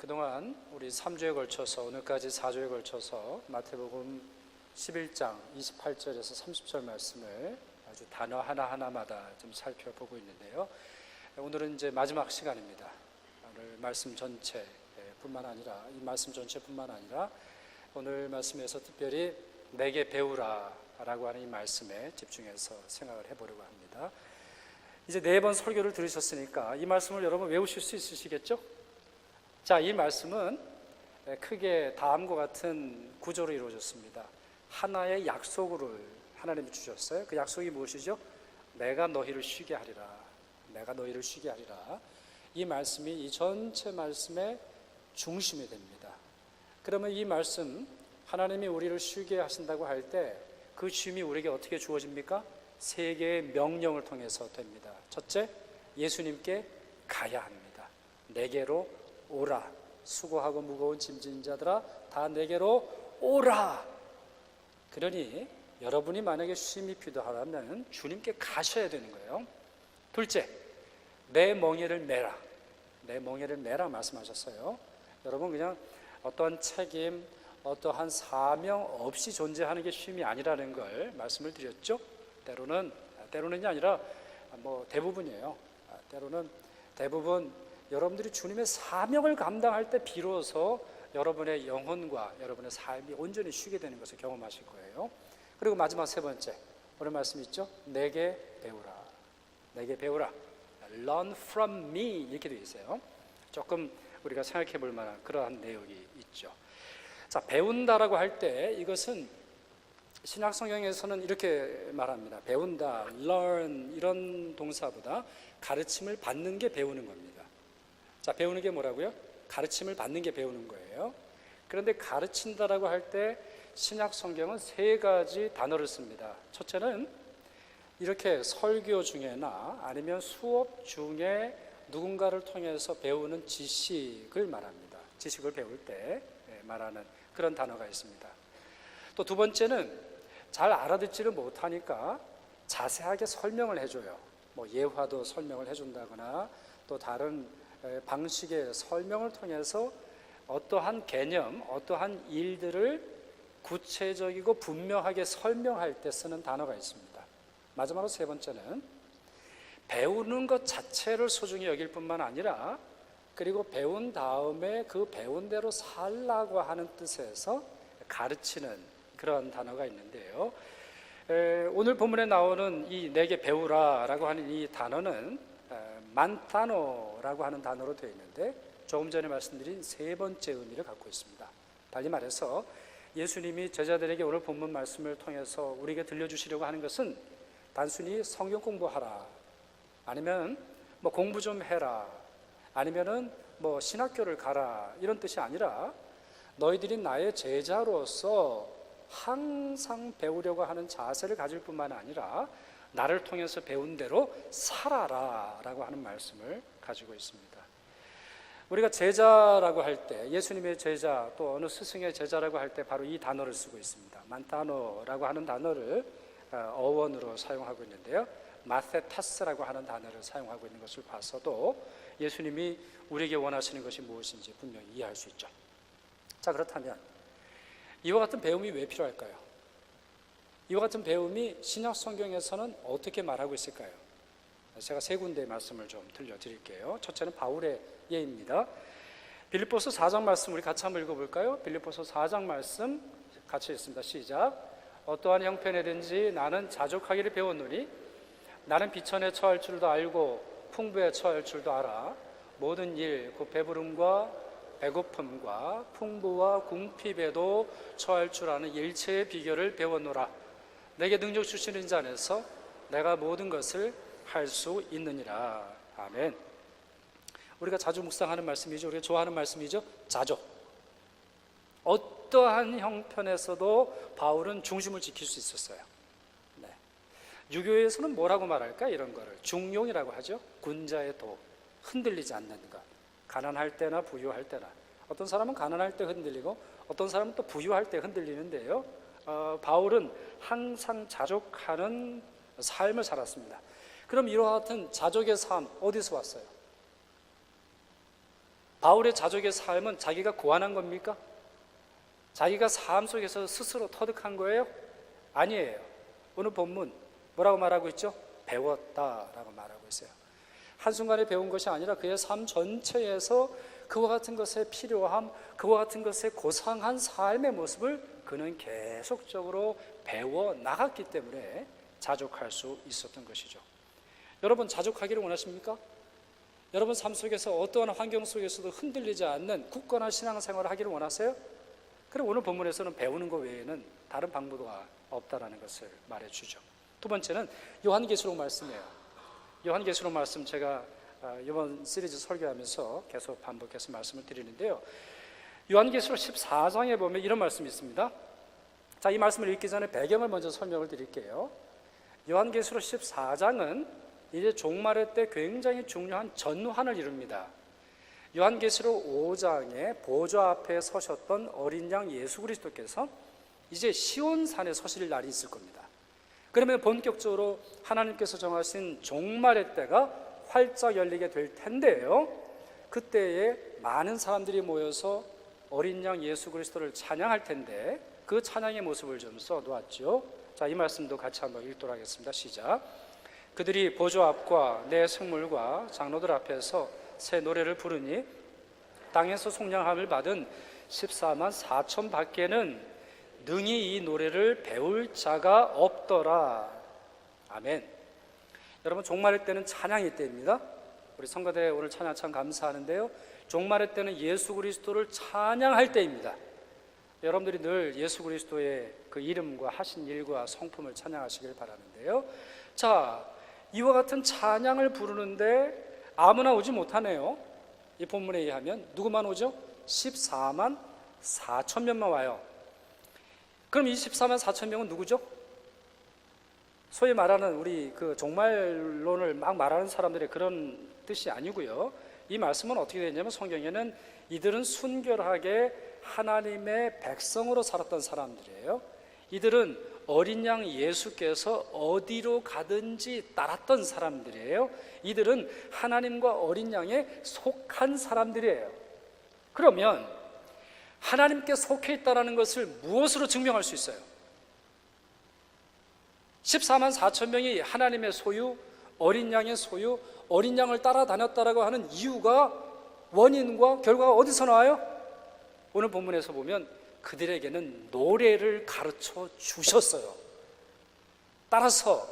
그동안 우리 3주에 걸쳐서 오늘까지 4주에 걸쳐서 마태복음 11장 28절에서 30절 말씀을 아주 단어 하나하나마다 좀 살펴보고 있는데요. 오늘은 이제 마지막 시간입니다. 오늘 말씀 전체뿐만 아니라 오늘 말씀에서 특별히 내게 배우라 라고 하는 이 말씀에 집중해서 생각을 해보려고 합니다. 이제 4번 설교를 들으셨으니까 이 말씀을 여러분 외우실 수 있으시겠죠? 자, 이 말씀은 크게 다음과 같은 구조로 이루어졌습니다. 하나의 약속을 하나님이 주셨어요. 그 약속이 무엇이죠? 내가 너희를 쉬게 하리라. 내가 너희를 쉬게 하리라. 이 말씀이 이 전체 말씀의 중심이 됩니다. 그러면 이 말씀, 하나님이 우리를 쉬게 하신다고 할 때 그 쉼이 우리에게 어떻게 주어집니까? 3개의 명령을 통해서 됩니다. 첫째, 예수님께 가야 합니다. 내게로 오라. 수고하고 무거운 짐진 자들아 다 내게로 오라. 그러니 여러분이 만약에 쉼이 필요하다면 주님께 가셔야 되는 거예요. 둘째, 내 멍에를 메라. 내 멍에를 메라 말씀하셨어요. 여러분, 그냥 어떠한 책임, 어떠한 사명 없이 존재하는 게 쉼이 아니라는 걸 말씀을 드렸죠. 때로는이 아니라 대부분이에요. 대부분 여러분들이 주님의 사명을 감당할 때 비로소 여러분의 영혼과 여러분의 삶이 온전히 쉬게 되는 것을 경험하실 거예요. 그리고 마지막 3번째, 오늘 말씀 있죠? 내게 배우라. 내게 배우라. Learn from me 이렇게 되어 있어요. 조금 우리가 생각해 볼 만한 그러한 내용이 있죠. 자, 배운다라고 할 때 이것은 신약 성경에서는 이렇게 말합니다. 배운다, learn 이런 동사보다 가르침을 받는 게 배우는 겁니다. 자, 배우는 게 뭐라고요? 가르침을 받는 게 배우는 거예요. 그런데 가르친다라고 할 때 신약 성경은 3가지 단어를 씁니다. 첫째는 이렇게 설교 중에나 아니면 수업 중에 누군가를 통해서 배우는 지식을 말합니다. 지식을 배울 때 말하는 그런 단어가 있습니다. 또 2번째는 잘 알아듣지를 못하니까 자세하게 설명을 해줘요. 예화도 설명을 해준다거나 또 다른 방식의 설명을 통해서 어떠한 개념, 어떠한 일들을 구체적이고 분명하게 설명할 때 쓰는 단어가 있습니다. 마지막으로 3번째는 배우는 것 자체를 소중히 여길 뿐만 아니라 그리고 배운 다음에 그 배운 대로 살라고 하는 뜻에서 가르치는 그런 단어가 있는데요. 오늘 본문에 나오는 이 내게 배우라라고 하는 이 단어는 만타노라고 하는 단어로 되어 있는데 조금 전에 말씀드린 3번째 의미를 갖고 있습니다. 달리 말해서 예수님이 제자들에게 오늘 본문 말씀을 통해서 우리에게 들려주시려고 하는 것은 단순히 성경 공부하라, 아니면 공부 좀 해라, 아니면은 신학교를 가라 이런 뜻이 아니라 너희들이 나의 제자로서 항상 배우려고 하는 자세를 가질 뿐만 아니라 나를 통해서 배운 대로 살아라 라고 하는 말씀을 가지고 있습니다. 우리가 제자라고 할 때, 예수님의 제자 또 어느 스승의 제자라고 할 때 바로 이 단어를 쓰고 있습니다. 만타노라고 하는 단어를 어원으로 사용하고 있는데요, 마세타스라고 하는 단어를 사용하고 있는 것을 봐서도 예수님이 우리에게 원하시는 것이 무엇인지 분명히 이해할 수 있죠. 자, 그렇다면 이와 같은 배움이 왜 필요할까요? 이와 같은 배움이 신약 성경에서는 어떻게 말하고 있을까요? 제가 3군데의 말씀을 좀 들려드릴게요. 첫째는 바울의 예입니다. 빌립보서 4장 말씀 우리 같이 한번 읽어볼까요? 빌립보서 4장 말씀 같이 읽습니다. 시작. 어떠한 형편이든지 나는 자족하기를 배웠노니 나는 비천에 처할 줄도 알고 풍부에 처할 줄도 알아. 모든 일, 그 배부름과 배고픔과 풍부와 궁핍에도 처할 줄 아는 일체의 비결을 배웠노라. 내게 능력 주시는 자 안에서 내가 모든 것을 할 수 있느니라. 아멘. 우리가 자주 묵상하는 말씀이죠. 우리가 좋아하는 말씀이죠. 자족. 어떠한 형편에서도 바울은 중심을 지킬 수 있었어요. 유교에서는 뭐라고 말할까? 이런 거를 중용이라고 하죠. 군자의 도, 흔들리지 않는 것. 가난할 때나 부유할 때나. 어떤 사람은 가난할 때 흔들리고 어떤 사람은 또 부유할 때 흔들리는데요, 바울은 항상 자족하는 삶을 살았습니다. 그럼 이와 같은 자족의 삶 어디서 왔어요? 바울의 자족의 삶은 자기가 고안한 겁니까? 자기가 삶 속에서 스스로 터득한 거예요? 아니에요. 오늘 본문 뭐라고 말하고 있죠? 배웠다라고 말하고 있어요. 한순간에 배운 것이 아니라 그의 삶 전체에서 그와 같은 것의 필요함, 그와 같은 것의 고상한 삶의 모습을 그는 계속적으로 배워 나갔기 때문에 자족할 수 있었던 것이죠. 여러분, 자족하기를 원하십니까? 여러분 삶 속에서 어떠한 환경 속에서도 흔들리지 않는 굳건한 신앙생활을 하기를 원하세요? 그럼 오늘 본문에서는 배우는 것 외에는 다른 방법가 없다라는 것을 말해주죠. 두 번째는 요한계시록 말씀이에요. 요한계시록 말씀 제가 이번 시리즈 설교하면서 계속 반복해서 말씀을 드리는데요. 요한계시록 14장에 보면 이런 말씀이 있습니다. 자, 이 말씀을 읽기 전에 배경을 먼저 설명을 드릴게요. 요한계시록 14장은 이제 종말의 때 굉장히 중요한 전환을 이룹니다. 요한계시록 5장에 보좌 앞에 서셨던 어린 양 예수 그리스도께서 이제 시온산에 서실 날이 있을 겁니다. 그러면 본격적으로 하나님께서 정하신 종말의 때가 활짝 열리게 될 텐데요, 그때에 많은 사람들이 모여서 어린 양 예수 그리스도를 찬양할 텐데 그 찬양의 모습을 좀 써놓았죠. 자, 이 말씀도 같이 한번 읽도록 하겠습니다. 시작. 그들이 보좌 앞과 내 생물과 장로들 앞에서 새 노래를 부르니 땅에서 속량함을 받은 14만 4천 밖에는 능히 이 노래를 배울 자가 없더라. 아멘. 여러분, 종말의 때는 찬양의 때입니다. 우리 성가대 오늘 찬양 참 감사하는데요, 종말의 때는 예수 그리스도를 찬양할 때입니다. 여러분들이 늘 예수 그리스도의 그 이름과 하신 일과 성품을 찬양하시길 바라는데요, 자, 이와 같은 찬양을 부르는데 아무나 오지 못하네요. 이 본문에 의하면 누구만 오죠? 14만 4천 명만 와요. 그럼 이 14만 4천 명은 누구죠? 소위 말하는 우리 그 종말론을 막 말하는 사람들의 그런 뜻이 아니고요, 이 말씀은 어떻게 되냐면 성경에는 이들은 순결하게 하나님의 백성으로 살았던 사람들이에요. 이들은 어린 양 예수께서 어디로 가든지 따랐던 사람들이에요. 이들은 하나님과 어린 양에 속한 사람들이에요. 그러면 하나님께 속해 있다는 것을 무엇으로 증명할 수 있어요? 14만 4천 명이 하나님의 소유, 어린 양의 소유, 어린 양을 따라다녔다라고 하는 이유가, 원인과 결과가 어디서 나와요? 오늘 본문에서 보면 그들에게는 노래를 가르쳐 주셨어요. 따라서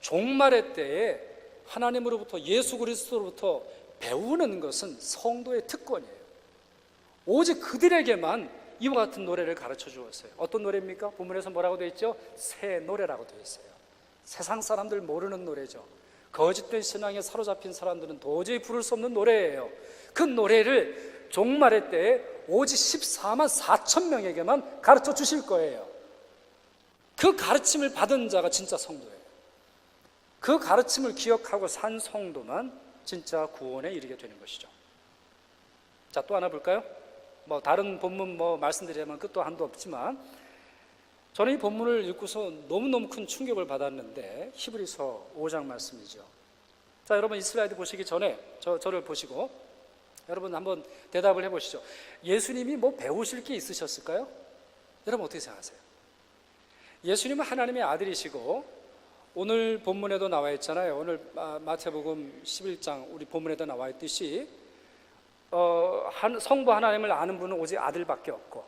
종말의 때에 하나님으로부터, 예수 그리스도로부터 배우는 것은 성도의 특권이에요. 오직 그들에게만 이와 같은 노래를 가르쳐 주었어요. 어떤 노래입니까? 본문에서 뭐라고 되어 있죠? 새 노래라고 되어 있어요. 세상 사람들 모르는 노래죠. 거짓된 신앙에 사로잡힌 사람들은 도저히 부를 수 없는 노래예요. 그 노래를 종말의 때에 오직 14만 4천 명에게만 가르쳐 주실 거예요. 그 가르침을 받은 자가 진짜 성도예요. 그 가르침을 기억하고 산 성도만 진짜 구원에 이르게 되는 것이죠. 자, 또 하나 볼까요? 다른 본문 말씀드리자면 끝도 한도 없지만, 저는 이 본문을 읽고서 너무너무 큰 충격을 받았는데, 히브리서 5장 말씀이죠. 자, 여러분 이 슬라이드 보시기 전에 저를 보시고 여러분 한번 대답을 해보시죠. 예수님이 배우실 게 있으셨을까요? 여러분 어떻게 생각하세요? 예수님은 하나님의 아들이시고, 오늘 본문에도 나와 있잖아요. 오늘 마태복음 11장 우리 본문에도 나와 있듯이 성부 하나님을 아는 분은 오직 아들밖에 없고,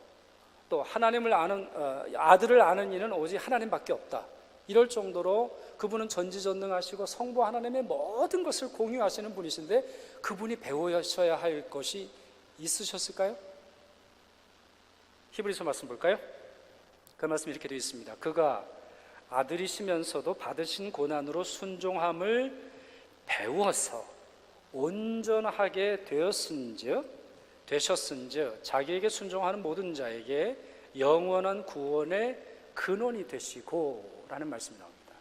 또 하나님을 아는 아들을 아는 이는 오직 하나님밖에 없다. 이럴 정도로 그분은 전지전능하시고 성부 하나님의 모든 것을 공유하시는 분이신데, 그분이 배우셔야 할 것이 있으셨을까요? 히브리서 말씀 볼까요? 그 말씀 이렇게 되어 있습니다. 그가 아들이시면서도 받으신 고난으로 순종함을 배워서 온전하게 되셨은즉 자기에게 순종하는 모든 자에게 영원한 구원의 근원이 되시고 라는 말씀이 나옵니다.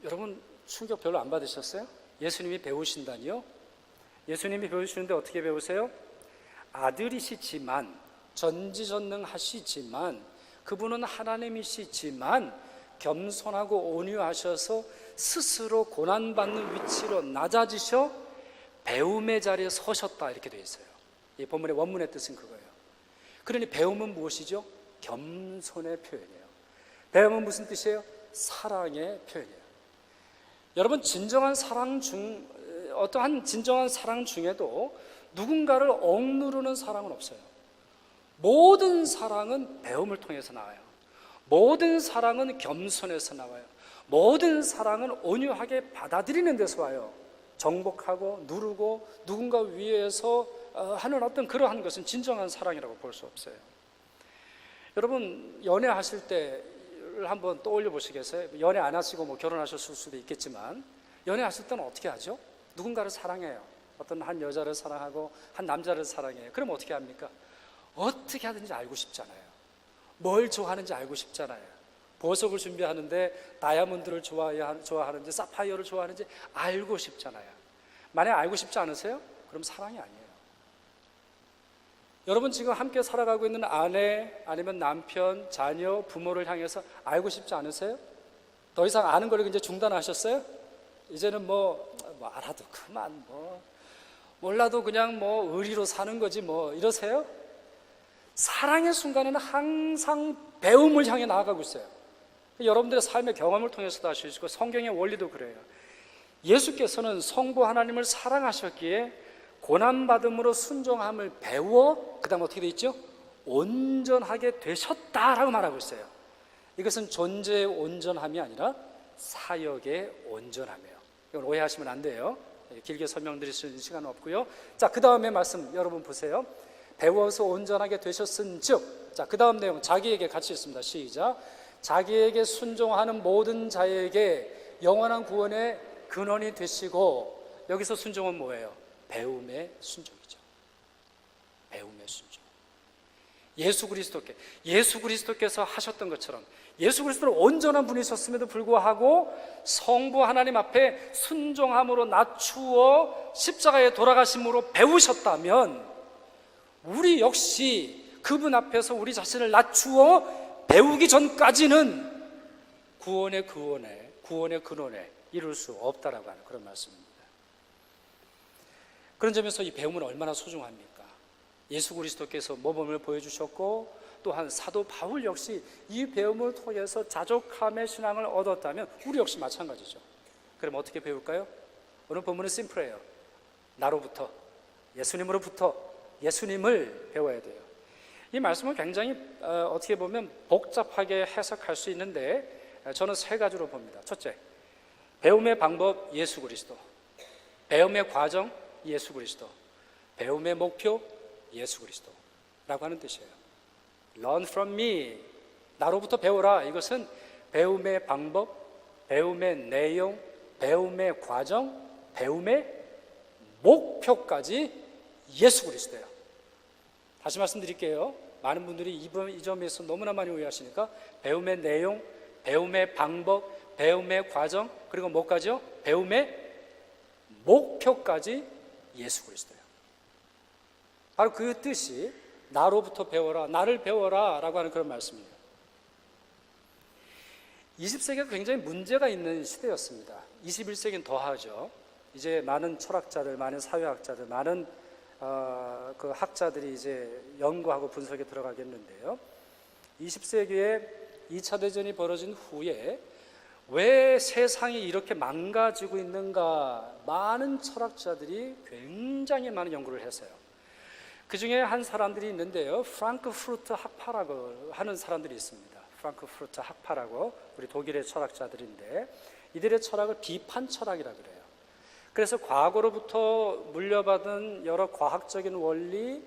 여러분 충격 별로 안 받으셨어요? 예수님이 배우신다니요? 예수님이 배우시는데 어떻게 배우세요? 아들이시지만, 전지전능하시지만, 그분은 하나님이시지만 겸손하고 온유하셔서 스스로 고난받는 위치로 낮아지셔 배움의 자리에 서셨다 이렇게 되어 있어요. 이 본문의 원문의 뜻은 그거예요. 그러니 배움은 무엇이죠? 겸손의 표현이에요. 배움은 무슨 뜻이에요? 사랑의 표현이에요. 여러분, 진정한 사랑 중 어떠한 진정한 사랑 중에도 누군가를 억누르는 사랑은 없어요. 모든 사랑은 배움을 통해서 나와요. 모든 사랑은 겸손해서 나와요. 모든 사랑은 온유하게 받아들이는 데서 와요. 정복하고 누르고 누군가 위해서 하는 어떤 그러한 것은 진정한 사랑이라고 볼 수 없어요. 여러분, 연애하실 때를 한번 떠올려 보시겠어요? 연애 안 하시고 뭐 결혼하셨을 수도 있겠지만 연애하실 때는 어떻게 하죠? 누군가를 사랑해요. 어떤 한 여자를 사랑하고 한 남자를 사랑해요. 그럼 어떻게 합니까? 어떻게 하든지 알고 싶잖아요. 뭘 좋아하는지 알고 싶잖아요. 보석을 준비하는데 다이아몬드를 좋아하는지 사파이어를 좋아하는지 알고 싶잖아요. 만약 알고 싶지 않으세요? 그럼 사랑이 아니에요. 여러분, 지금 함께 살아가고 있는 아내 아니면 남편, 자녀, 부모를 향해서 알고 싶지 않으세요? 더 이상 아는 걸 이제 중단하셨어요? 이제는 뭐 알아도 그만, 몰라도 그냥 의리로 사는 거지 이러세요? 사랑의 순간에는 항상 배움을 향해 나아가고 있어요. 여러분들의 삶의 경험을 통해서도 알 수 있고 성경의 원리도 그래요. 예수께서는 성부 하나님을 사랑하셨기에 고난받음으로 순종함을 배워 그 다음 어떻게 돼 있죠? 온전하게 되셨다라고 말하고 있어요. 이것은 존재의 온전함이 아니라 사역의 온전함이에요. 이걸 오해하시면 안 돼요. 길게 설명드릴 수 있는 시간은 없고요. 자, 그 다음에 말씀 여러분 보세요. 배워서 온전하게 되셨은즉, 자, 그 다음 내용 자기에게 같이 있습니다. 시작. 자기에게 순종하는 모든 자에게 영원한 구원의 근원이 되시고, 여기서 순종은 뭐예요? 배움의 순종이죠. 배움의 순종. 예수 그리스도께서 하셨던 것처럼 예수 그리스도는 온전한 분이셨음에도 불구하고 성부 하나님 앞에 순종함으로 낮추어 십자가에 돌아가심으로 배우셨다면 우리 역시 그분 앞에서 우리 자신을 낮추어 배우기 전까지는 구원의 근원에 이룰 수 없다라고 하는 그런 말씀입니다. 그런 점에서 이 배움은 얼마나 소중합니까? 예수 그리스도께서 모범을 보여주셨고 또한 사도 바울 역시 이 배움을 통해서 자족함의 신앙을 얻었다면 우리 역시 마찬가지죠. 그럼 어떻게 배울까요? 오늘 본문은 심플해요. 나로부터, 예수님으로부터 예수님을 배워야 돼요. 이 말씀은 굉장히 어떻게 보면 복잡하게 해석할 수 있는데 저는 세 가지로 봅니다. 첫째, 배움의 방법 예수 그리스도, 배움의 과정 예수 그리스도, 배움의 목표 예수 그리스도라고 하는 뜻이에요. Learn from me, 나로부터 배워라. 이것은 배움의 방법, 배움의 내용, 배움의 과정, 배움의 목표까지 예수 그리스도예요. 다시 말씀드릴게요. 많은 분들이 이 점에서 너무나 많이 오해하시니까 배움의 내용, 배움의 방법, 배움의 과정, 그리고 뭐까지요? 배움의 목표까지 예수 그리스도예요. 바로 그 뜻이 나로부터 배워라, 나를 배워라 라고 하는 그런 말씀입니다. 20세기가 굉장히 문제가 있는 시대였습니다. 21세기는 더하죠. 이제 많은 철학자들, 많은 사회학자들, 많은 그 학자들이 이제 연구하고 분석에 들어가겠는데요. 20세기에 2차 대전이 벌어진 후에 왜 세상이 이렇게 망가지고 있는가, 많은 철학자들이 굉장히 많은 연구를 했어요. 그 중에 한 사람들이 있는데요, 프랑크푸르트 학파라고 하는 사람들이 있습니다. 프랑크푸르트 학파라고, 우리 독일의 철학자들인데 이들의 철학을 비판 철학이라고 그래요. 그래서 과거로부터 물려받은 여러 과학적인 원리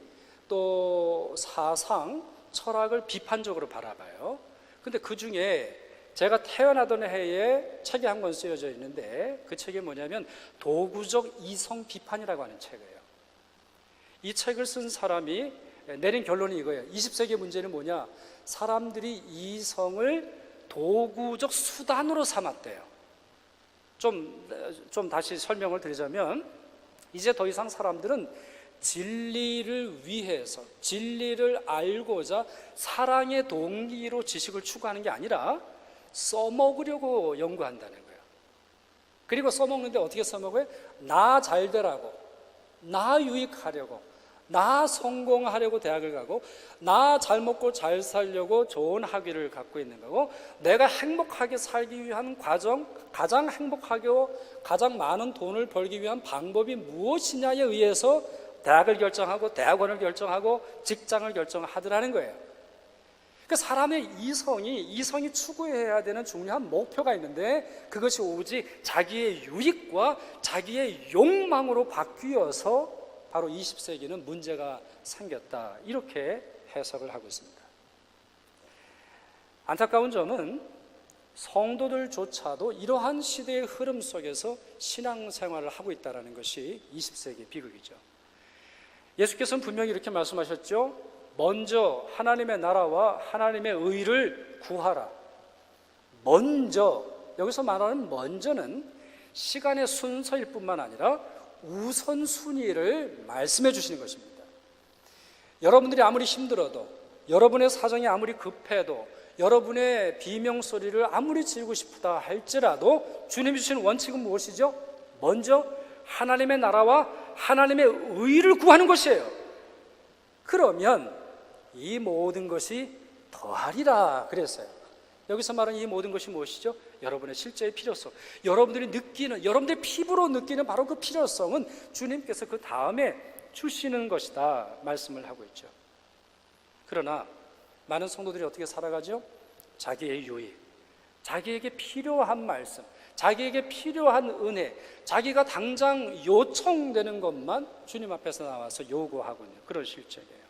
또 사상, 철학을 비판적으로 바라봐요. 근데 그 중에 제가 태어나던 해에 책이 한 권 쓰여져 있는데 그 책이 뭐냐면 도구적 이성 비판이라고 하는 책이에요. 이 책을 쓴 사람이 내린 결론이 이거예요. 20세기의 문제는 뭐냐? 사람들이 이성을 도구적 수단으로 삼았대요. 좀 다시 설명을 드리자면 이제 더 이상 사람들은 진리를 위해서, 진리를 알고자 사랑의 동기로 지식을 추구하는 게 아니라 써먹으려고 연구한다는 거예요. 그리고 써먹는데 어떻게 써먹어요? 나 잘 되라고, 나 유익하려고, 나 성공하려고 대학을 가고, 나 잘 먹고 잘 살려고 좋은 학위를 갖고 있는 거고, 내가 행복하게 살기 위한 과정, 가장 행복하고 가장 많은 돈을 벌기 위한 방법이 무엇이냐에 의해서 대학을 결정하고 대학원을 결정하고 직장을 결정하더라는 거예요. 그 사람의 이성이 추구해야 되는 중요한 목표가 있는데, 그것이 오직 자기의 유익과 자기의 욕망으로 바뀌어서 바로 20세기는 문제가 생겼다, 이렇게 해석을 하고 있습니다. 안타까운 점은 성도들조차도 이러한 시대의 흐름 속에서 신앙생활을 하고 있다는 것이 20세기의 비극이죠. 예수께서는 분명히 이렇게 말씀하셨죠. 먼저 하나님의 나라와 하나님의 의를 구하라. 먼저, 여기서 말하는 먼저는 시간의 순서일 뿐만 아니라 우선순위를 말씀해 주시는 것입니다. 여러분들이 아무리 힘들어도, 여러분의 사정이 아무리 급해도, 여러분의 비명소리를 아무리 지르고 싶다 할지라도 주님이 주시는 원칙은 무엇이죠? 먼저 하나님의 나라와 하나님의 의를 구하는 것이에요. 그러면 이 모든 것이 더하리라 그랬어요. 여기서 말하는 이 모든 것이 무엇이죠? 여러분의 실제의 필요성, 여러분들이 느끼는, 여러분들의 피부로 느끼는 바로 그 필요성은 주님께서 그 다음에 주시는 것이다 말씀을 하고 있죠. 그러나 많은 성도들이 어떻게 살아가죠? 자기의 유익, 자기에게 필요한 말씀, 자기에게 필요한 은혜, 자기가 당장 요청되는 것만 주님 앞에서 나와서 요구하고 있는 그런 실정이에요.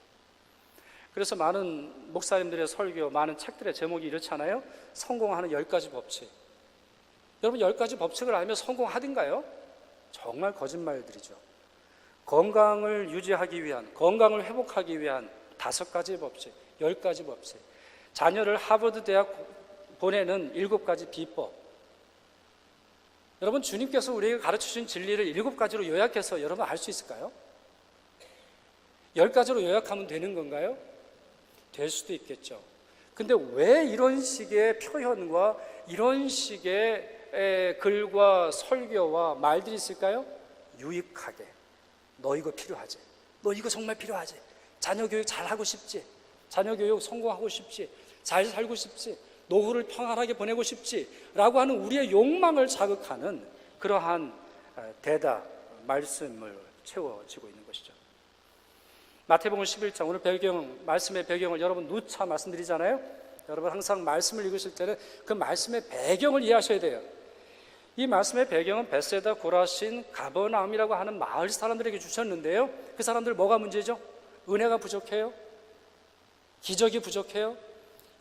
그래서 많은 목사님들의 설교, 많은 책들의 제목이 이렇잖아요. 성공하는 10가지 법칙. 여러분, 10가지 법칙을 알면 성공하든가요? 정말 거짓말들이죠. 건강을 유지하기 위한, 건강을 회복하기 위한 5가지 법칙, 10가지 법칙, 자녀를 하버드 대학 보내는 7가지 비법. 여러분, 주님께서 우리에게 가르쳐주신 진리를 7가지로 요약해서 여러분 알 수 있을까요? 10가지로 요약하면 되는 건가요? 될 수도 있겠죠. 근데 왜 이런 식의 표현과 이런 식의 글과 설교와 말들이 있을까요? 유익하게. 너 이거 필요하지? 너 이거 정말 필요하지? 자녀 교육 잘하고 싶지? 자녀 교육 성공하고 싶지? 잘 살고 싶지? 노후를 평안하게 보내고 싶지? 라고 하는 우리의 욕망을 자극하는 그러한 대답, 말씀을 채워지고 있는 것이죠. 마태복음 11장, 오늘 말씀의 배경을 여러분 누차 말씀드리잖아요. 여러분 항상 말씀을 읽으실 때는 그 말씀의 배경을 이해하셔야 돼요. 이 말씀의 배경은 베세다, 고라신, 가버나움이라고 하는 마을 사람들에게 주셨는데요. 그 사람들 뭐가 문제죠? 은혜가 부족해요? 기적이 부족해요?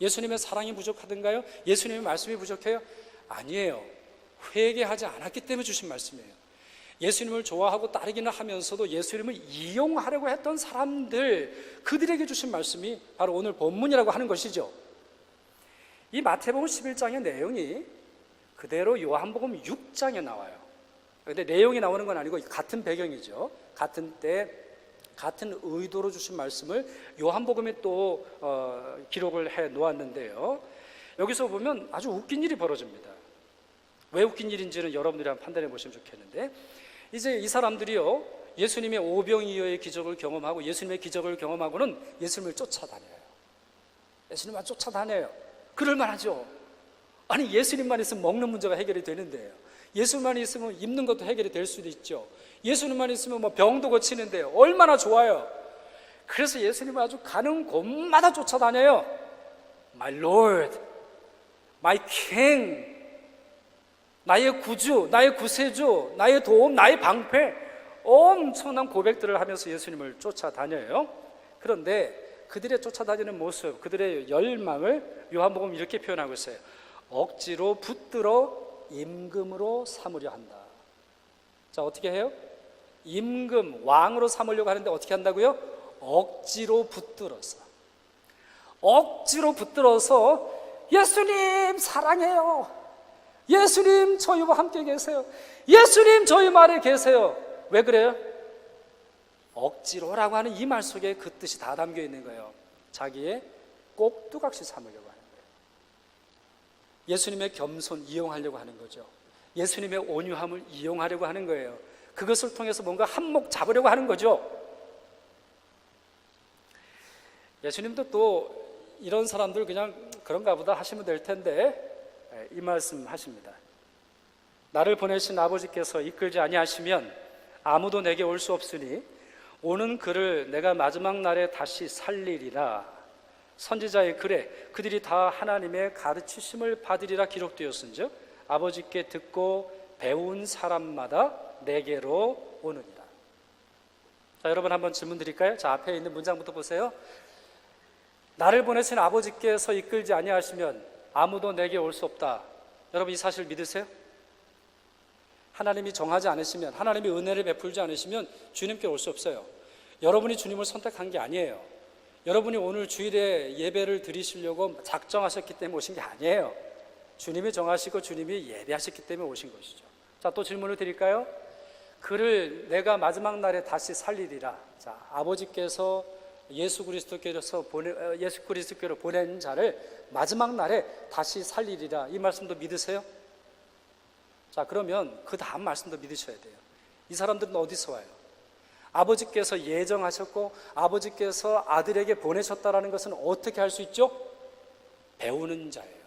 예수님의 사랑이 부족하던가요? 예수님의 말씀이 부족해요? 아니에요. 회개하지 않았기 때문에 주신 말씀이에요. 예수님을 좋아하고 따르기는 하면서도 예수님을 이용하려고 했던 사람들, 그들에게 주신 말씀이 바로 오늘 본문이라고 하는 것이죠. 이 마태복음 11장의 내용이 그대로 요한복음 6장에 나와요. 그런데 내용이 나오는 건 아니고 같은 배경이죠. 같은 때 같은 의도로 주신 말씀을 요한복음에 또 기록을 해 놓았는데요. 여기서 보면 아주 웃긴 일이 벌어집니다. 왜 웃긴 일인지는 여러분들이 한번 판단해 보시면 좋겠는데, 이제 이 사람들이요, 예수님의 오병이어의 기적을 경험하고 예수님의 기적을 경험하고는 예수님을 쫓아다녀요. 예수님만 쫓아다녀요. 그럴만 하죠. 아니, 예수님만 있으면 먹는 문제가 해결이 되는데요. 예수님만 있으면 입는 것도 해결이 될 수도 있죠. 예수님만 있으면 뭐 병도 고치는데요. 얼마나 좋아요. 그래서 예수님을 아주 가는 곳마다 쫓아다녀요. My Lord, My King, 나의 구주, 나의 구세주, 나의 도움, 나의 방패, 엄청난 고백들을 하면서 예수님을 쫓아다녀요. 그런데 그들의 쫓아다니는 모습, 그들의 열망을 요한복음 이렇게 표현하고 있어요. 억지로 붙들어 임금으로 삼으려 한다. 자, 어떻게 해요? 임금, 왕으로 삼으려고 하는데 어떻게 한다고요? 억지로 붙들어서. 억지로 붙들어서 예수님 사랑해요. 예수님 저희와 함께 계세요. 예수님 저희 말에 계세요. 왜 그래요? 억지로라고 하는 이 말 속에 그 뜻이 다 담겨 있는 거예요. 자기의 꼭두각시 삼으려고 하는 거예요. 예수님의 겸손 이용하려고 하는 거죠. 예수님의 온유함을 이용하려고 하는 거예요. 그것을 통해서 뭔가 한몫 잡으려고 하는 거죠. 예수님도 또 이런 사람들 그냥 그런가 보다 하시면 될 텐데 이 말씀 하십니다. 나를 보내신 아버지께서 이끌지 아니하시면 아무도 내게 올 수 없으니 오는 그를 내가 마지막 날에 다시 살리리라. 선지자의 글에 그들이 다 하나님의 가르치심을 받으리라 기록되었은즉 아버지께 듣고 배운 사람마다 내게로 오느니라. 자, 여러분 한번 질문 드릴까요? 자, 앞에 있는 문장부터 보세요. 나를 보내신 아버지께서 이끌지 아니하시면 아무도 내게 올 수 없다. 여러분 이 사실 믿으세요? 하나님이 정하지 않으시면, 하나님이 은혜를 베풀지 않으시면 주님께 올 수 없어요. 여러분이 주님을 선택한 게 아니에요. 여러분이 오늘 주일에 예배를 드리시려고 작정하셨기 때문에 오신 게 아니에요. 주님이 정하시고 주님이 예배하셨기 때문에 오신 것이죠. 자, 또 질문을 드릴까요? 그를 내가 마지막 날에 다시 살리리라. 자, 아버지께서 예수 그리스도께로 보낸 자를 마지막 날에 다시 살리리라. 이 말씀도 믿으세요? 자, 그러면 그 다음 말씀도 믿으셔야 돼요. 이 사람들은 어디서 와요? 아버지께서 예정하셨고 아버지께서 아들에게 보내셨다라는 것은 어떻게 할 수 있죠? 배우는 자예요.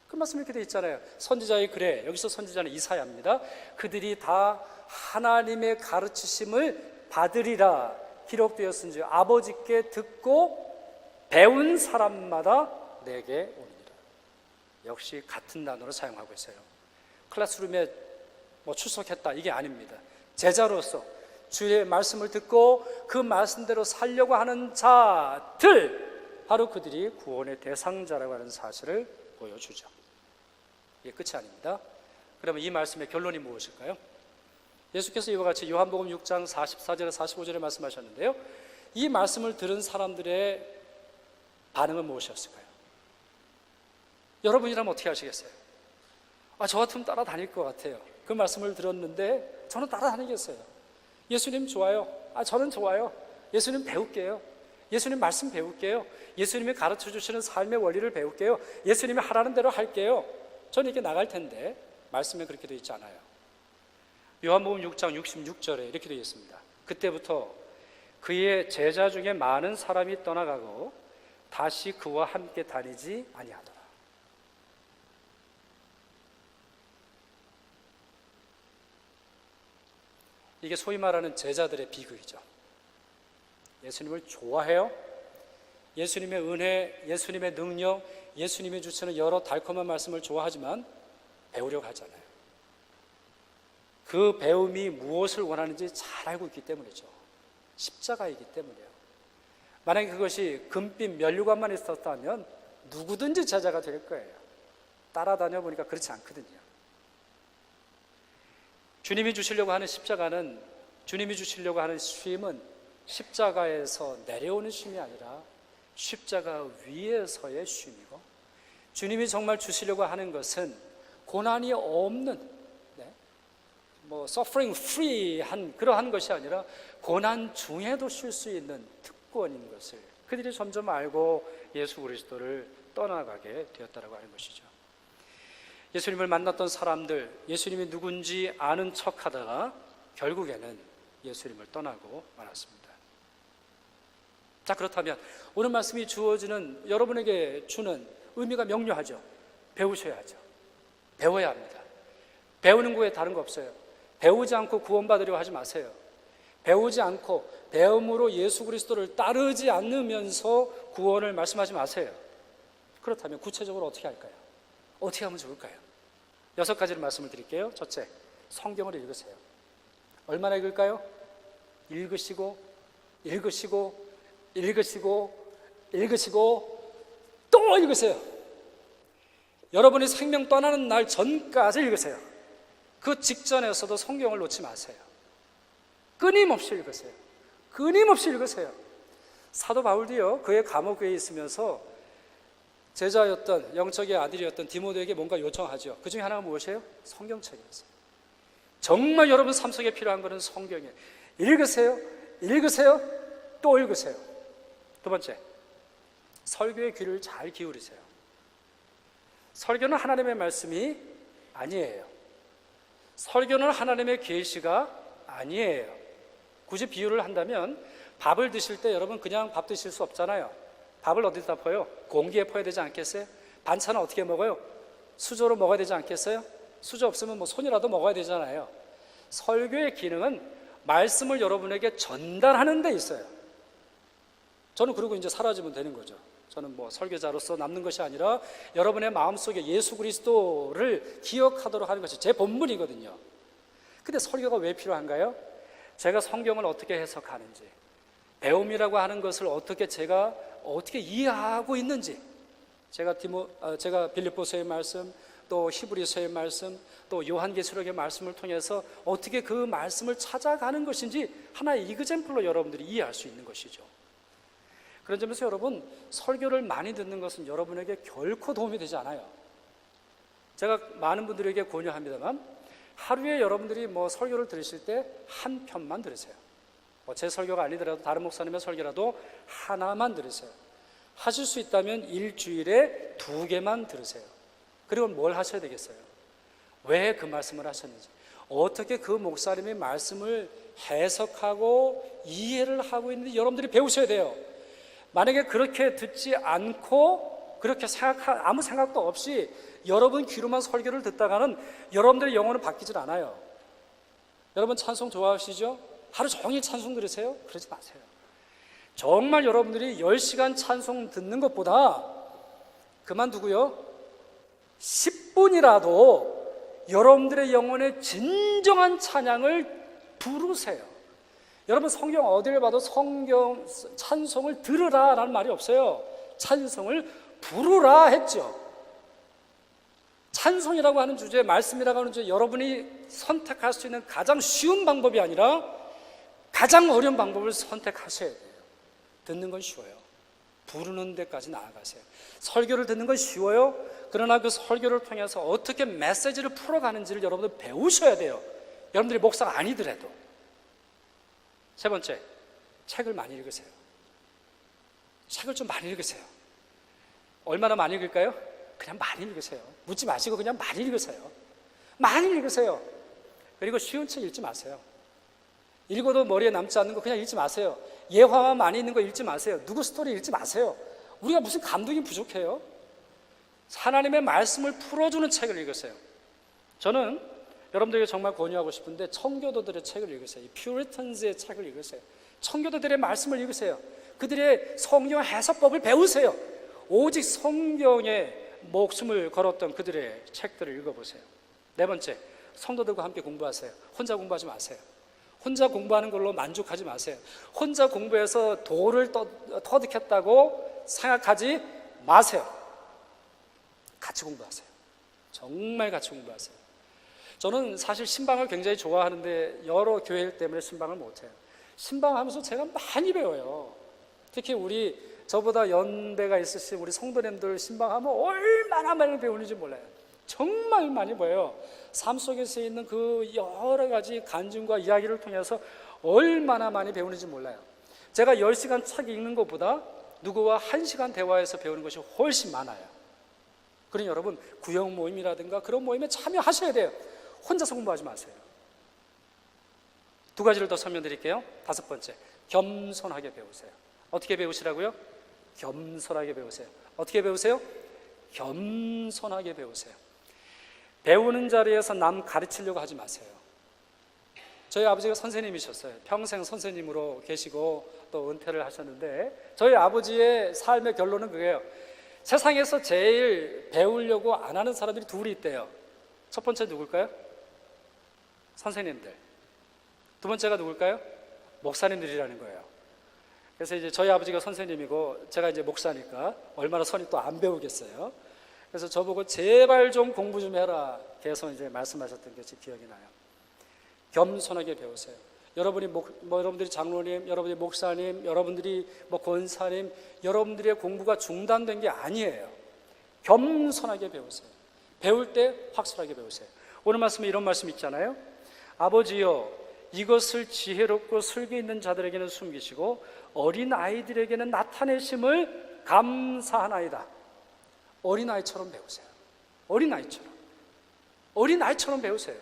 그 말씀 이렇게 돼 있잖아요. 선지자의 글에, 여기서 선지자는 이사야입니다. 그들이 다 하나님의 가르치심을 받으리라 기록되었은지 아버지께 듣고 배운 사람마다 내게 오니라. 역시 같은 단어를 사용하고 있어요. 클래스룸에 출석했다 이게 아닙니다. 제자로서 주의 말씀을 듣고 그 말씀대로 살려고 하는 자들, 바로 그들이 구원의 대상자라고 하는 사실을 보여주죠. 이게 끝이 아닙니다. 그러면 이 말씀의 결론이 무엇일까요? 예수께서 이와 같이 요한복음 6장 44절에 45절에 말씀하셨는데요, 이 말씀을 들은 사람들의 반응은 무엇이었을까요? 여러분이라면 어떻게 하시겠어요? 저 같으면 따라다닐 것 같아요. 그 말씀을 들었는데 저는 따라다니겠어요. 예수님 좋아요. 저는 좋아요. 예수님 배울게요. 예수님 말씀 배울게요. 예수님이 가르쳐 주시는 삶의 원리를 배울게요. 예수님이 하라는 대로 할게요. 저는 이렇게 나갈 텐데 말씀에 그렇게 되어 있지 않아요. 요한복음 6장 66절에 이렇게 되어 있습니다. 그때부터 그의 제자 중에 많은 사람이 떠나가고 다시 그와 함께 다니지 아니하더라. 이게 소위 말하는 제자들의 비극이죠. 예수님을 좋아해요. 예수님의 은혜, 예수님의 능력, 예수님이 주시는 여러 달콤한 말씀을 좋아하지만 배우려고 하잖아요. 그 배움이 무엇을 원하는지 잘 알고 있기 때문이죠. 십자가이기 때문이에요. 만약에 그것이 금빛 면류관만 있었다면 누구든지 제자가 될 거예요. 따라다녀 보니까 그렇지 않거든요. 주님이 주시려고 하는 십자가는, 주님이 주시려고 하는 쉼은 십자가에서 내려오는 쉼이 아니라 십자가 위에서의 쉼이고, 주님이 정말 주시려고 하는 것은 고난이 없는, suffering free 한 그러한 것이 아니라 고난 중에도 쉴 수 있는 특권인 것을 그들이 점점 알고 예수 그리스도를 떠나가게 되었다라고 하는 것이죠. 예수님을 만났던 사람들, 예수님이 누군지 아는 척하다가 결국에는 예수님을 떠나고 말았습니다. 자, 그렇다면 오늘 말씀이 주어지는, 여러분에게 주는 의미가 명료하죠. 배우셔야 하죠. 배워야 합니다. 배우는 거에 다른 거 없어요. 배우지 않고 구원받으려고 하지 마세요. 배우지 않고 배움으로 예수 그리스도를 따르지 않으면서 구원을 말씀하지 마세요. 그렇다면 구체적으로 어떻게 할까요? 어떻게 하면 좋을까요? 6가지를 말씀을 드릴게요. 첫째, 성경을 읽으세요. 얼마나 읽을까요? 읽으시고 읽으시고 읽으시고 읽으시고 또 읽으세요. 여러분이 생명 떠나는 날 전까지 읽으세요. 그 직전에서도 성경을 놓지 마세요. 끊임없이 읽으세요. 끊임없이 읽으세요. 사도 바울도요, 그의 감옥에 있으면서 제자였던, 영적의 아들이었던 디모데에게 뭔가 요청하죠. 그 중에 하나가 무엇이에요? 성경책이었어요. 정말 여러분 삶 속에 필요한 것은 성경이에요. 읽으세요. 읽으세요. 또 읽으세요. 두 번째, 설교의 귀를 잘 기울이세요. 설교는 하나님의 말씀이 아니에요. 설교는 하나님의 계시가 아니에요. 굳이 비유를 한다면 밥을 드실 때 여러분 그냥 밥 드실 수 없잖아요. 밥을 어디다 퍼요? 공기에 퍼야 되지 않겠어요? 반찬은 어떻게 먹어요? 수저로 먹어야 되지 않겠어요? 수저 없으면 뭐 손이라도 먹어야 되잖아요. 설교의 기능은 말씀을 여러분에게 전달하는 데 있어요. 저는 그리고 이제 사라지면 되는 거죠. 저는 뭐 설교자로서 남는 것이 아니라 여러분의 마음속에 예수 그리스도를 기억하도록 하는 것이 제 본분이거든요. 근데 설교가 왜 필요한가요? 제가 성경을 어떻게 해석하는지, 배움이라고 하는 것을 제가 어떻게 이해하고 있는지, 제가 빌립보서의 말씀, 또 히브리서의 말씀, 또 요한계시록의 말씀을 통해서 어떻게 그 말씀을 찾아가는 것인지 하나의 이그젠플로 여러분들이 이해할 수 있는 것이죠. 그런 점에서 여러분, 설교를 많이 듣는 것은 여러분에게 결코 도움이 되지 않아요. 제가 많은 분들에게 권유합니다만, 하루에 여러분들이 뭐 설교를 들으실 때 한 편만 들으세요. 제 설교가 아니더라도 다른 목사님의 설교라도 하나만 들으세요. 하실 수 있다면 일주일에 2개만 들으세요. 그리고 뭘 하셔야 되겠어요? 왜 그 말씀을 하셨는지, 어떻게 그 목사님의 말씀을 해석하고 이해를 하고 있는지 여러분들이 배우셔야 돼요. 만약에 그렇게 듣지 않고 그렇게 아무 생각도 없이 여러분 귀로만 설교를 듣다가는 여러분들의 영혼은 바뀌질 않아요. 여러분 찬송 좋아하시죠? 하루 종일 찬송 들으세요? 그러지 마세요. 정말 여러분들이 10시간 찬송 듣는 것보다 그만두고요, 10분이라도 여러분들의 영혼의 진정한 찬양을 부르세요. 여러분 성경 어디를 봐도 찬송을 들으라 라는 말이 없어요. 찬송을 부르라 했죠. 찬송이라고 하는 주제, 말씀이라고 하는 주제, 여러분이 선택할 수 있는 가장 쉬운 방법이 아니라 가장 어려운 방법을 선택하셔야 돼요. 듣는 건 쉬워요. 부르는 데까지 나아가세요. 설교를 듣는 건 쉬워요. 그러나 그 설교를 통해서 어떻게 메시지를 풀어가는지를 여러분들 배우셔야 돼요. 여러분들이 목사가 아니더라도. 세 번째, 책을 많이 읽으세요. 책을 좀 많이 읽으세요. 얼마나 많이 읽을까요? 그냥 많이 읽으세요. 묻지 마시고 그냥 많이 읽으세요. 많이 읽으세요. 그리고 쉬운 책 읽지 마세요. 읽어도 머리에 남지 않는 거 그냥 읽지 마세요. 예화만 많이 있는 거 읽지 마세요. 누구 스토리 읽지 마세요. 우리가 무슨 감동이 부족해요? 하나님의 말씀을 풀어주는 책을 읽으세요. 저는 여러분들에게 정말 권유하고 싶은데 청교도들의 책을 읽으세요. 이 퓨리탄즈의 책을 읽으세요. 청교도들의 말씀을 읽으세요. 그들의 성경 해석법을 배우세요. 오직 성경에 목숨을 걸었던 그들의 책들을 읽어보세요. 네 번째, 성도들과 함께 공부하세요. 혼자 공부하지 마세요. 혼자 공부하는 걸로 만족하지 마세요. 혼자 공부해서 도를 터득했다고 생각하지 마세요. 같이 공부하세요. 정말 같이 공부하세요. 저는 사실 신방을 굉장히 좋아하는데 여러 교회 때문에 신방을 못해요. 신방하면서 제가 많이 배워요. 특히 저보다 연배가 있으신 우리 성도님들 신방하면 얼마나 많이 배우는지 몰라요. 정말 많이 배워요. 삶 속에서 있는 그 여러 가지 간증과 이야기를 통해서 얼마나 많이 배우는지 몰라요. 제가 10시간 책 읽는 것보다 누구와 1시간 대화해서 배우는 것이 훨씬 많아요. 그러니 여러분 구역 모임이라든가 그런 모임에 참여하셔야 돼요. 혼자서 공부하지 마세요. 2가지를 더 설명드릴게요. 5번째, 겸손하게 배우세요. 어떻게 배우시라고요? 겸손하게 배우세요. 어떻게 배우세요? 겸손하게 배우세요. 배우는 자리에서 남 가르치려고 하지 마세요. 저희 아버지가 선생님이셨어요. 평생 선생님으로 계시고 또 은퇴를 하셨는데 저희 아버지의 삶의 결론은 그게요. 세상에서 제일 배우려고 안 하는 사람들이 2이 있대요. 첫 번째 누굴까요? 선생님들. 2번째가 누굴까요? 목사님들이라는 거예요. 그래서 이제 저희 아버지가 선생님이고 제가 이제 목사니까 얼마나 선이 또 안 배우겠어요. 그래서 저보고 제발 좀 공부 좀 해라 계속 이제 말씀하셨던 것이 기억이 나요. 겸손하게 배우세요. 여러분들이 장로님, 여러분이 목사님, 여러분들이 권사님, 여러분들의 공부가 중단된 게 아니에요. 겸손하게 배우세요. 배울 때 확실하게 배우세요. 오늘 말씀에 이런 말씀 있잖아요. 아버지여, 이것을 지혜롭고 슬기 있는 자들에게는 숨기시고 어린 아이들에게는 나타내심을 감사하나이다. 어린아이처럼 배우세요. 어린아이처럼 배우세요.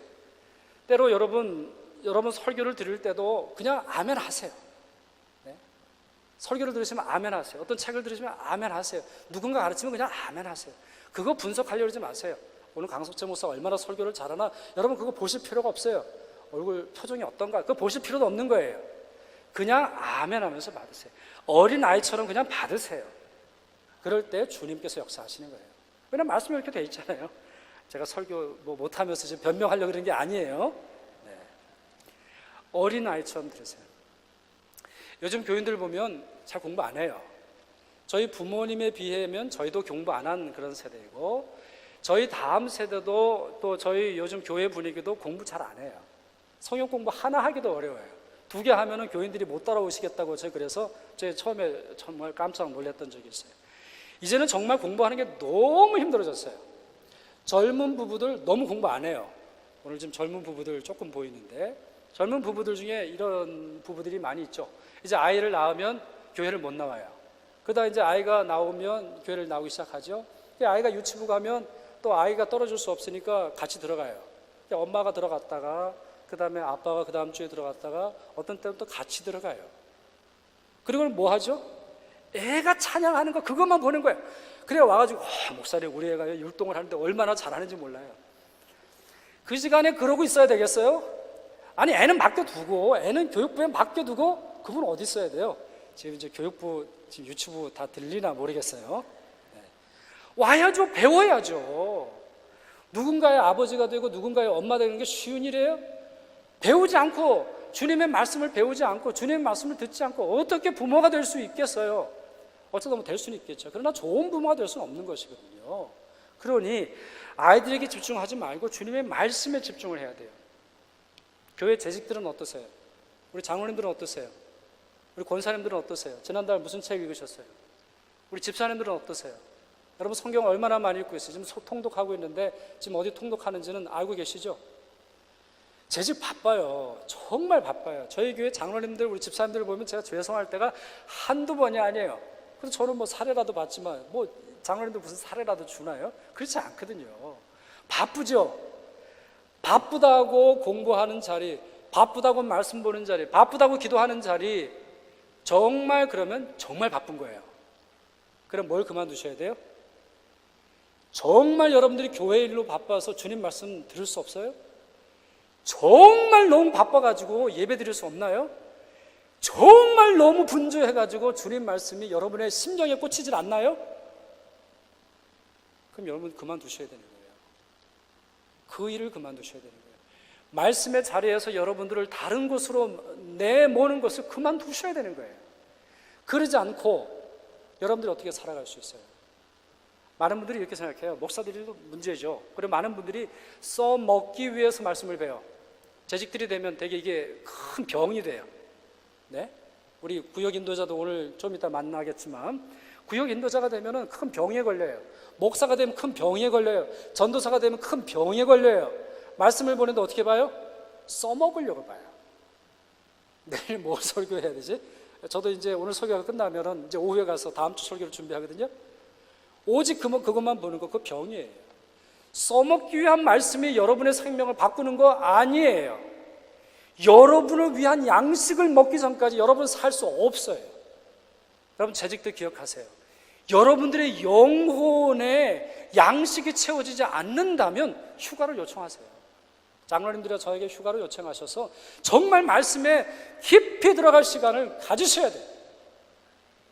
때로 여러분 여러분 설교를 들을 때도 그냥 아멘 하세요. 네? 설교를 들으시면 아멘 하세요. 어떤 책을 들으시면 아멘 하세요. 누군가 가르치면 그냥 아멘 하세요. 그거 분석하려고 그러지 마세요. 오늘 강석재 목사 얼마나 설교를 잘하나 여러분 그거 보실 필요가 없어요. 얼굴 표정이 어떤가 그거 보실 필요도 없는 거예요. 그냥 아멘 하면서 받으세요. 어린아이처럼 그냥 받으세요. 그럴 때 주님께서 역사하시는 거예요. 왜냐면 말씀이 이렇게 돼 있잖아요. 제가 설교 못하면서 지금 변명하려고 그런 게 아니에요. 네. 어린아이처럼 들으세요. 요즘 교인들 보면 잘 공부 안 해요. 저희 부모님에 비하면 저희도 공부 안 한 그런 세대이고 저희 다음 세대도 또 저희 요즘 교회 분위기도 공부 잘 안 해요. 성경 공부 하나 하기도 어려워요. 2개 하면은 교인들이 못 따라오시겠다고 제가 그래서 제가 처음에 정말 깜짝 놀랐던 적이 있어요. 이제는 정말 공부하는 게 너무 힘들어졌어요. 젊은 부부들 너무 공부 안 해요. 오늘 지금 젊은 부부들 조금 보이는데 젊은 부부들 중에 이런 부부들이 많이 있죠. 이제 아이를 낳으면 교회를 못 나와요. 그러다 이제 아이가 나오면 교회를 나오기 시작하죠. 아이가 유치부 가면 또 아이가 떨어질 수 없으니까 같이 들어가요. 엄마가 들어갔다가 그 다음에 아빠가 그 다음 주에 들어갔다가 어떤 때는 또 같이 들어가요. 그리고 뭐 하죠? 애가 찬양하는 거 그것만 보는 거예요. 그래 와가지고 목사님 우리 애가 율동을 하는데 얼마나 잘하는지 몰라요. 그 시간에 그러고 있어야 되겠어요? 아니 애는 맡겨두고 애는 교육부에 맡겨두고 그분 어디 있어야 돼요? 지금 이제 교육부 지금 유치부 다 들리나 모르겠어요. 네. 와야죠. 배워야죠. 누군가의 아버지가 되고 누군가의 엄마가 되는 게 쉬운 일이에요? 배우지 않고 주님의 말씀을 배우지 않고 주님의 말씀을 듣지 않고 어떻게 부모가 될 수 있겠어요? 어쩌다 보면 될 수는 있겠죠. 그러나 좋은 부모가 될 수는 없는 것이거든요. 그러니 아이들에게 집중하지 말고 주님의 말씀에 집중을 해야 돼요. 교회 재직들은 어떠세요? 우리 장로님들은 어떠세요? 우리 권사님들은 어떠세요? 지난달 무슨 책 읽으셨어요? 우리 집사님들은 어떠세요? 여러분 성경 얼마나 많이 읽고 있어요? 지금 통독하고 있는데 지금 어디 통독하는지는 알고 계시죠? 재직 바빠요. 정말 바빠요. 저희 교회 장로님들 우리 집사님들 보면 제가 죄송할 때가 한두 번이 아니에요. 그래서 저는 뭐 사례라도 받지만 뭐 장로님들 무슨 사례라도 주나요? 그렇지 않거든요. 바쁘죠. 바쁘다고 공부하는 자리, 바쁘다고 말씀 보는 자리, 바쁘다고 기도하는 자리 정말 그러면 정말 바쁜 거예요. 그럼 뭘 그만두셔야 돼요? 정말 여러분들이 교회 일로 바빠서 주님 말씀 들을 수 없어요? 정말 너무 바빠가지고 예배 드릴 수 없나요? 정말 너무 분주해가지고 주님 말씀이 여러분의 심령에 꽂히질 않나요? 그럼 여러분 그만두셔야 되는 거예요. 그 일을 그만두셔야 되는 거예요. 말씀의 자리에서 여러분들을 다른 곳으로 내모는 것을 그만두셔야 되는 거예요. 그러지 않고 여러분들이 어떻게 살아갈 수 있어요? 많은 분들이 이렇게 생각해요. 목사들도 문제죠. 그리고 많은 분들이 써먹기 위해서 말씀을 배워. 재직들이 되면 되게 이게 큰 병이 돼요. 네? 우리 구역 인도자도 오늘 좀 이따 만나겠지만 구역 인도자가 되면 큰 병에 걸려요. 목사가 되면 큰 병에 걸려요. 전도사가 되면 큰 병에 걸려요. 말씀을 보는데 어떻게 봐요? 써먹으려고 봐요. 내일 뭐 설교해야 되지? 저도 이제 오늘 설교가 끝나면은 이제 오후에 가서 다음 주 설교를 준비하거든요. 오직 그것만 보는 거, 그거 병이에요. 써먹기 위한 말씀이 여러분의 생명을 바꾸는 거 아니에요. 여러분을 위한 양식을 먹기 전까지 여러분 살 수 없어요. 여러분 재직도 기억하세요. 여러분들의 영혼의 양식이 채워지지 않는다면 휴가를 요청하세요. 장로님들이 저에게 휴가를 요청하셔서 정말 말씀에 깊이 들어갈 시간을 가지셔야 돼요.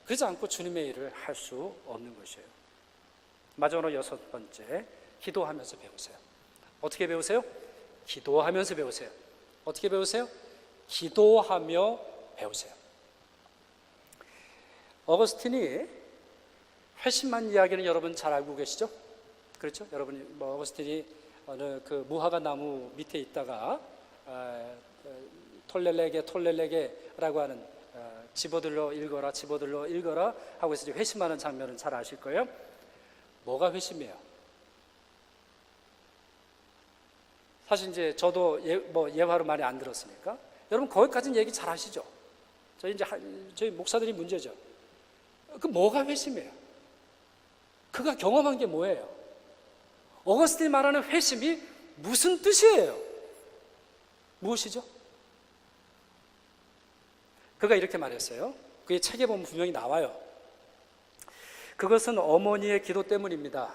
그러지 않고 주님의 일을 할 수 없는 것이에요. 마지막으로 6번째, 기도하면서 배우세요. 어떻게 배우세요? 기도하면서 배우세요. 어떻게 배우세요? 기도하며 배우세요. 어거스틴이 회심한 이야기는 여러분 잘 알고 계시죠? 그렇죠? 여러분이 어거스틴이 어느 그 무화과 나무 밑에 있다가 톨렐레게라고 하는 집어들러 읽어라 하고 해서 회심하는 장면은 잘 아실 거예요. 뭐가 회심이에요? 사실 이제 저도 예화로 많이 안 들었으니까 여러분 거기까지는 얘기 잘 아시죠? 저희 목사들이 문제죠. 그 뭐가 회심이에요? 그가 경험한 게 뭐예요? 어거스틴이 말하는 회심이 무슨 뜻이에요? 무엇이죠? 그가 이렇게 말했어요. 그의 책에 보면 분명히 나와요. 그것은 어머니의 기도 때문입니다.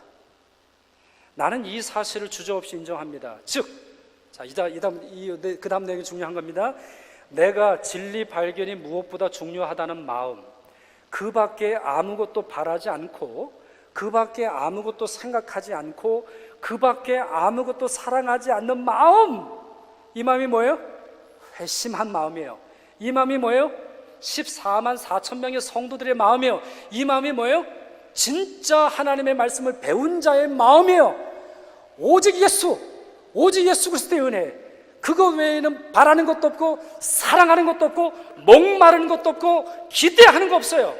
나는 이 사실을 주저없이 인정합니다. 즉, 자, 그 다음 내용이 중요한 겁니다. 내가 진리 발견이 무엇보다 중요하다는 마음, 그 밖에 아무것도 바라지 않고, 그 밖에 아무것도 생각하지 않고, 그 밖에 아무것도 사랑하지 않는 마음, 이 마음이 뭐예요? 회심한 마음이에요. 이 마음이 뭐예요? 14만 4천 명의 성도들의 마음이에요. 이 마음이 뭐예요? 진짜 하나님의 말씀을 배운 자의 마음이에요. 오직 예수 그리스도의 은혜, 그거 외에는 바라는 것도 없고 사랑하는 것도 없고 목마르는 것도 없고 기대하는 거 없어요.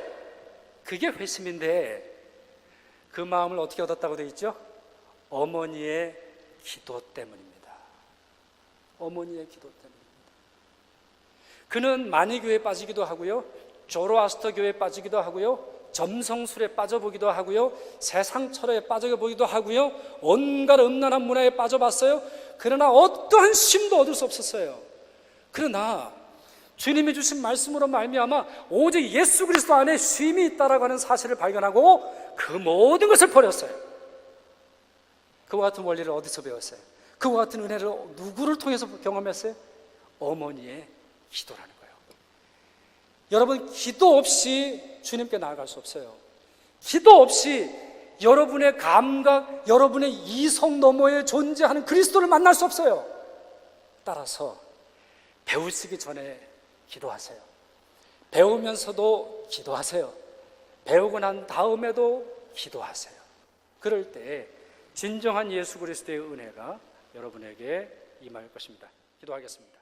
그게 회심인데, 그 마음을 어떻게 얻었다고 되어 있죠? 어머니의 기도 때문입니다. 어머니의 기도 때문입니다. 그는 만이교회에 빠지기도 하고요, 조로아스터 교회에 빠지기도 하고요, 점성술에 빠져보기도 하고요, 세상 철학에 빠져보기도 하고요, 온갖 음란한 문화에 빠져봤어요. 그러나 어떠한 쉼도 얻을 수 없었어요. 그러나 주님이 주신 말씀으로 말미암아 오직 예수 그리스도 안에 쉼이 있다라고 하는 사실을 발견하고 그 모든 것을 버렸어요. 그와 같은 원리를 어디서 배웠어요? 그와 같은 은혜를 누구를 통해서 경험했어요? 어머니의 기도라는 거예요. 여러분, 기도 없이 주님께 나아갈 수 없어요. 기도 없이 여러분의 감각, 여러분의 이성 너머에 존재하는 그리스도를 만날 수 없어요. 따라서 배우시기 전에 기도하세요. 배우면서도 기도하세요. 배우고 난 다음에도 기도하세요. 그럴 때 진정한 예수 그리스도의 은혜가 여러분에게 임할 것입니다. 기도하겠습니다.